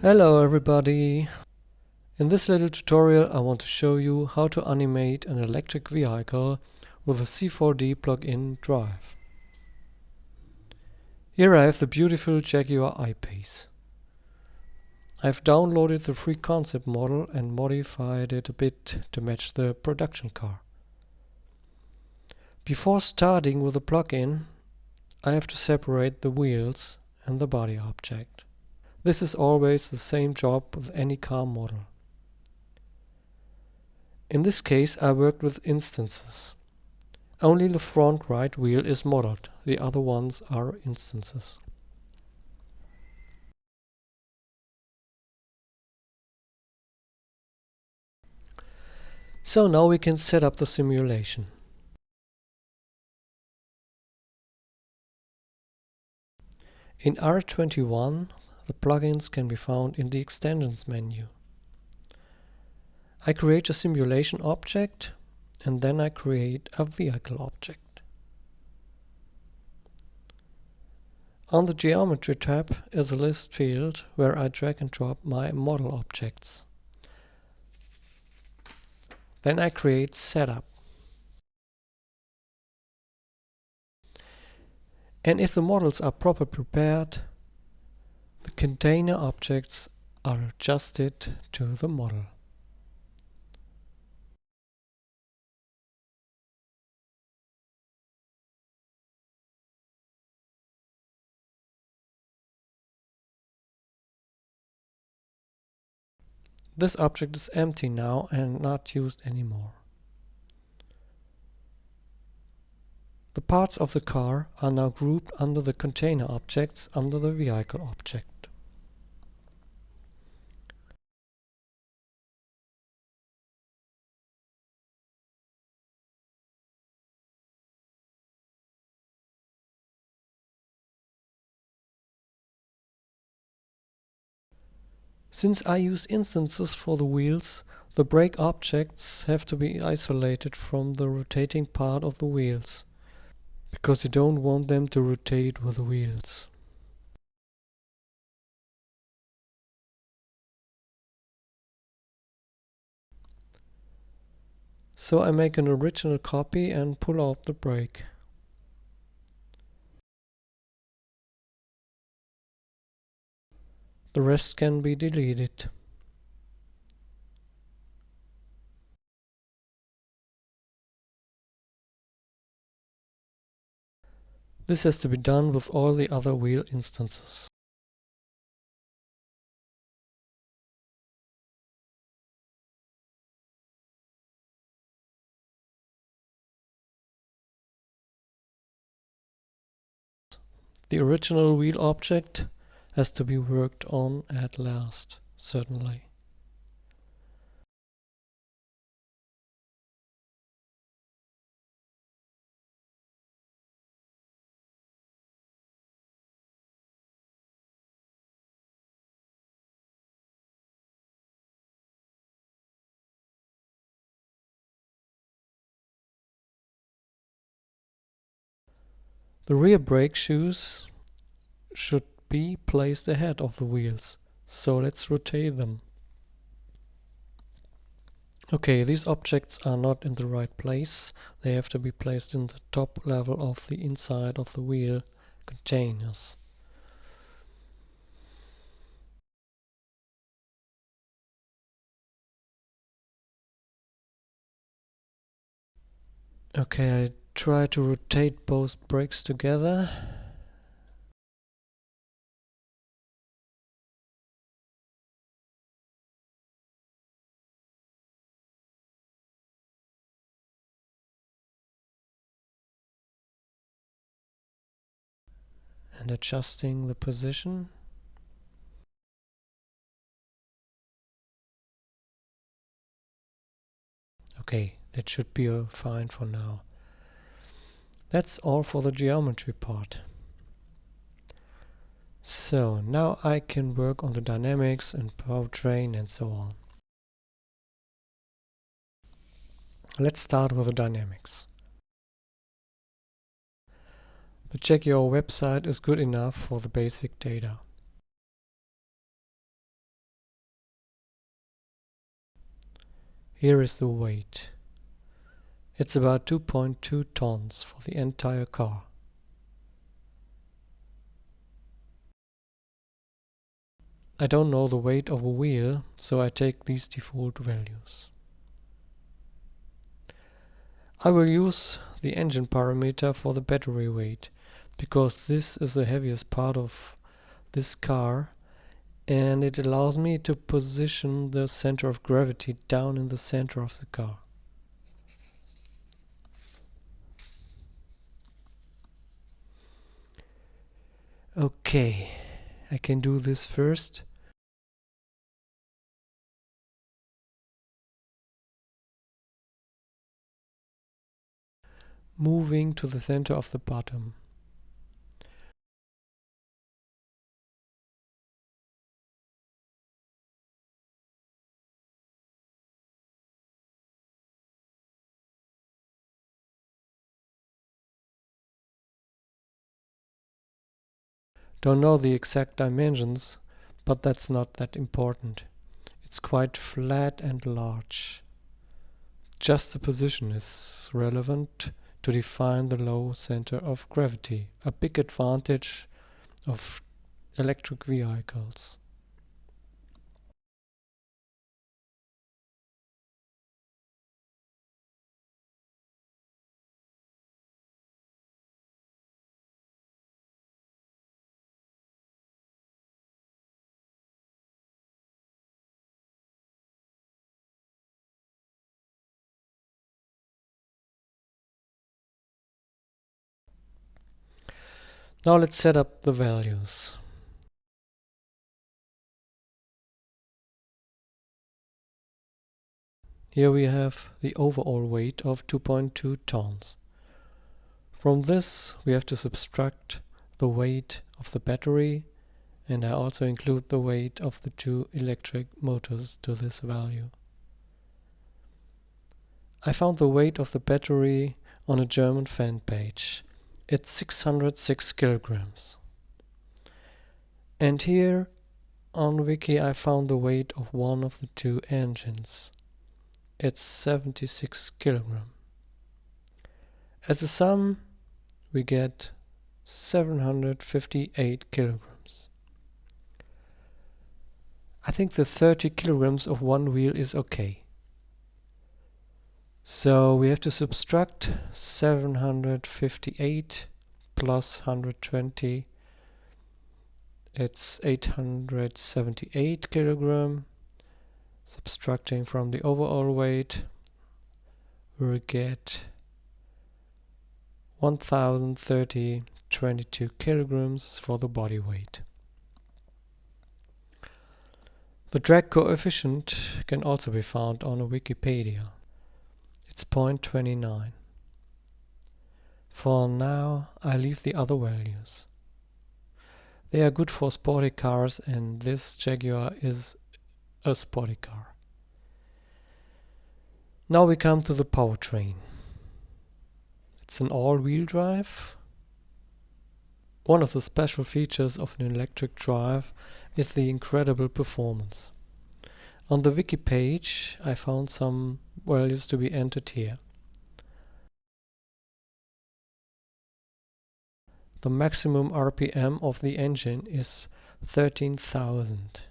Hello everybody! In this little tutorial I want to show you how to animate an electric vehicle with a C4D plug-in drive. Here I have the beautiful Jaguar I-Pace. I've downloaded the free concept model and modified it a bit to match the production car. Before starting with the plug-in, I have to separate the wheels and the body object. This is always the same job with any car model. In this case I worked with instances. Only the front right wheel is modeled, the other ones are instances. So now we can set up the simulation. In R21 the plugins can be found in the extensions menu. I create a simulation object and then I create a vehicle object. On the Geometry tab is a list field where I drag and drop my model objects. Then I create Setup. And if the models are properly prepared, the container objects are adjusted to the model. This object is empty now and not used anymore. The parts of the car are now grouped under the container objects under the vehicle object. Since I use instances for the wheels, the brake objects have to be isolated from the rotating part of the wheels, because you don't want them to rotate with the wheels. So I make an original copy and pull out the brake. The rest can be deleted. This has to be done with all the other wheel instances. The original wheel object has to be worked on at last, certainly. The rear brake shoes should be placed ahead of the wheels, so let's rotate them. Okay, these objects are not in the right place. They have to be placed in the top level of the inside of the wheel containers. Okay, I try to rotate both brakes together. And adjusting the position. Okay, that should be fine for now. That's all for the geometry part. So now I can work on the dynamics and powertrain and so on. Let's start with the dynamics. The Jaguar website is good enough for the basic data. Here is the weight. It's about 2.2 tons for the entire car. I don't know the weight of a wheel, so I take these default values. I will use the engine parameter for the battery weight, because this is the heaviest part of this car, and it allows me to position the center of gravity down in the center of the car. Okay, I can do this first. Moving to the center of the bottom. Don't know the exact dimensions, but that's not that important. It's quite flat and large. Just the position is relevant to define the low center of gravity, a big advantage of electric vehicles. Now let's set up the values. Here we have the overall weight of 2.2 tons. From this we have to subtract the weight of the battery, and I also include the weight of the two electric motors to this value. I found the weight of the battery on a German fan page. It's 606 kilograms. And here on Wiki I found the weight of one of the two engines. It's 76 kilograms. As a sum, we get 758 kilograms. I think the 30 kilograms of one wheel is okay. So we have to subtract 758 plus 120. It's 878 kilogram. Subtracting from the overall weight, we get 1022 kilograms for the body weight. The drag coefficient can also be found on Wikipedia. It's 0.29. For now, I leave the other values. They are good for sporty cars, and this Jaguar is a sporty car. Now we come to the powertrain. It's an all-wheel drive. One of the special features of an electric drive is the incredible performance. On the wiki page I found some values to be entered here. The maximum RPM of the engine is 13,000.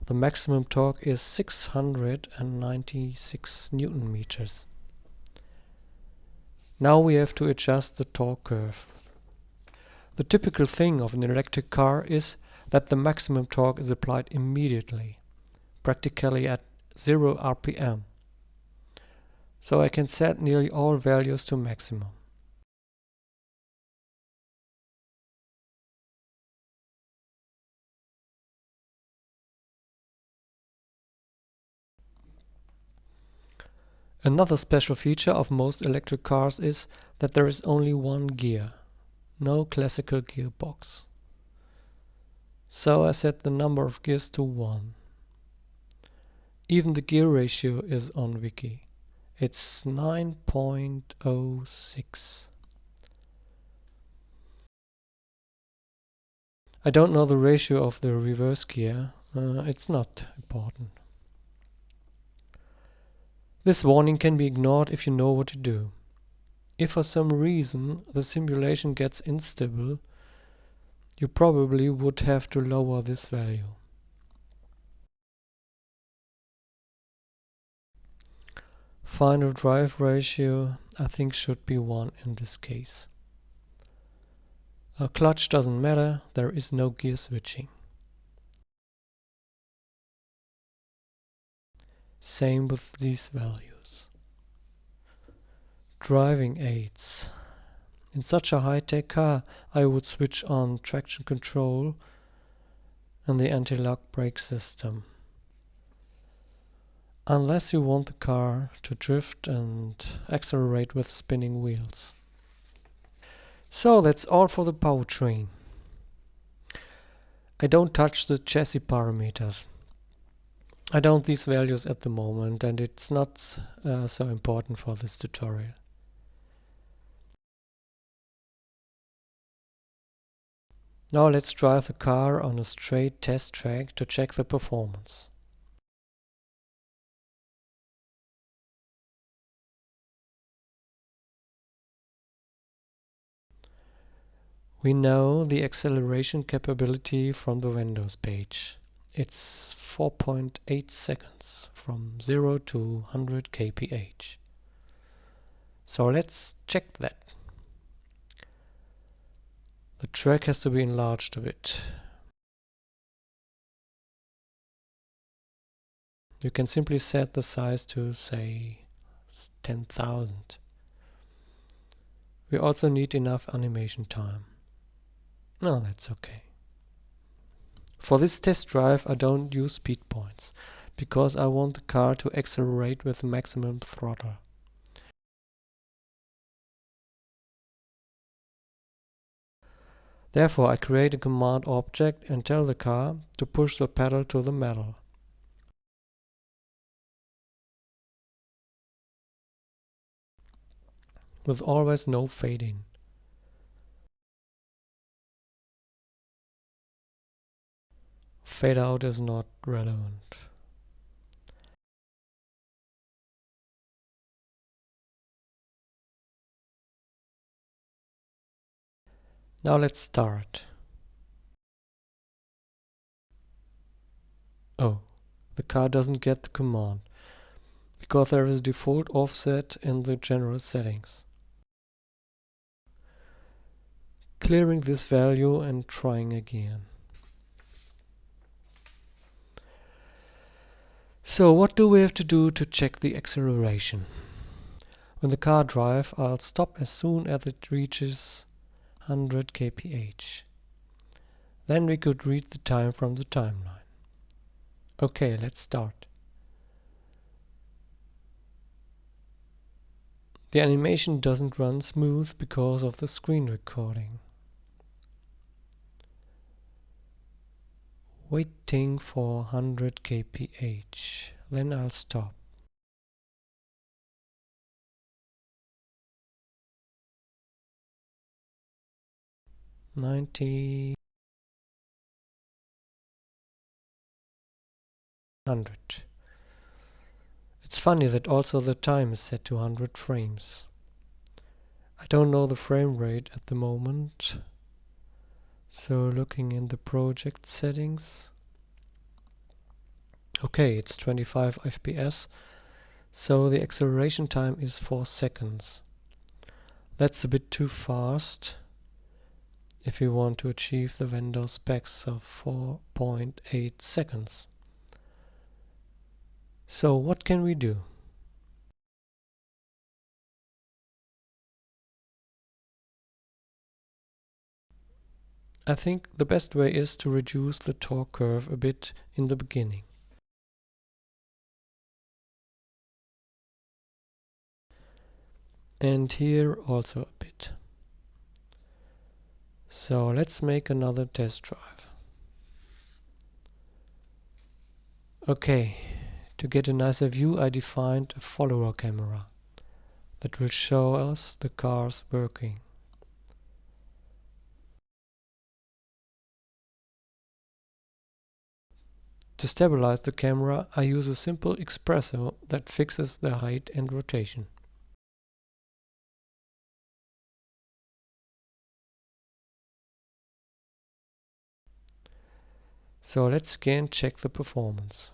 The maximum torque is 696 Newton meters. Now we have to adjust the torque curve. The typical thing of an electric car is that the maximum torque is applied immediately, practically at 0 RPM. So I can set nearly all values to maximum. Another special feature of most electric cars is that there is only one gear, no classical gearbox. So I set the number of gears to 1. Even the gear ratio is on Wiki. It's 9.06. I don't know the ratio of the reverse gear. It's not important. This warning can be ignored if you know what to do. If for some reason the simulation gets instable, you probably would have to lower this value. Final drive ratio I think should be 1 in this case. A clutch doesn't matter, there is no gear switching. Same with these values. Driving aids. In such a high-tech car, I would switch on traction control and the anti-lock brake system. Unless you want the car to drift and accelerate with spinning wheels. So that's all for the powertrain. I don't touch the chassis parameters. I don't these values at the moment, and it's not so important for this tutorial. Now let's drive the car on a straight test track to check the performance. We know the acceleration capability from the Windows page. It's 4.8 seconds from 0 to 100 kph. So let's check that. The track has to be enlarged a bit. You can simply set the size to, say, 10,000. We also need enough animation time. No, that's okay. For this test drive I don't use speed points, because I want the car to accelerate with maximum throttle. Therefore I create a command object and tell the car to push the pedal to the metal. With always no fade in. Fade out is not relevant. Now let's start. Oh, the car doesn't get the command, because there is a default offset in the general settings. Clearing this value and trying again. So what do we have to do to check the acceleration? When the car drives, I'll stop as soon as it reaches 100 kph. Then we could read the time from the timeline. Okay, let's start. The animation doesn't run smooth because of the screen recording. Waiting for 100 kph. Then I'll stop. $90, $100. It's funny that also the time is set to 100 frames. I don't know the frame rate at the moment, so looking in the project settings. Okay, it's 25 FPS, so the acceleration time is 4 seconds. That's a bit too fast if you want to achieve the vendor specs of 4.8 seconds. So what can we do? I think the best way is to reduce the torque curve a bit in the beginning. And here also a bit. So let's make another test drive. Okay, to get a nicer view I defined a follower camera that will show us the cars working. To stabilize the camera, I use a simple espresso that fixes the height and rotation. So let's again check the performance.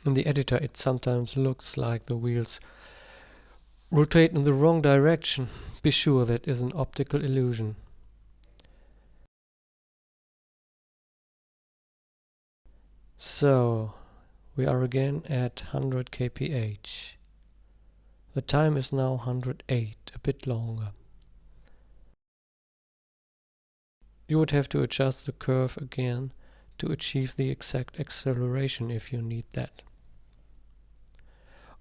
In the editor it sometimes looks like the wheels rotate in the wrong direction. Be sure that is an optical illusion. So we are again at 100 kph. The time is now 108, a bit longer. You would have to adjust the curve again to achieve the exact acceleration if you need that.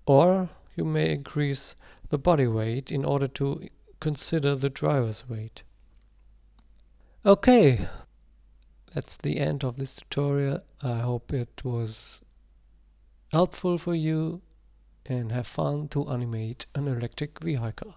Or you may increase the body weight in order to consider the driver's weight. Okay, that's the end of this tutorial. I hope it was helpful for you and have fun to animate an electric vehicle.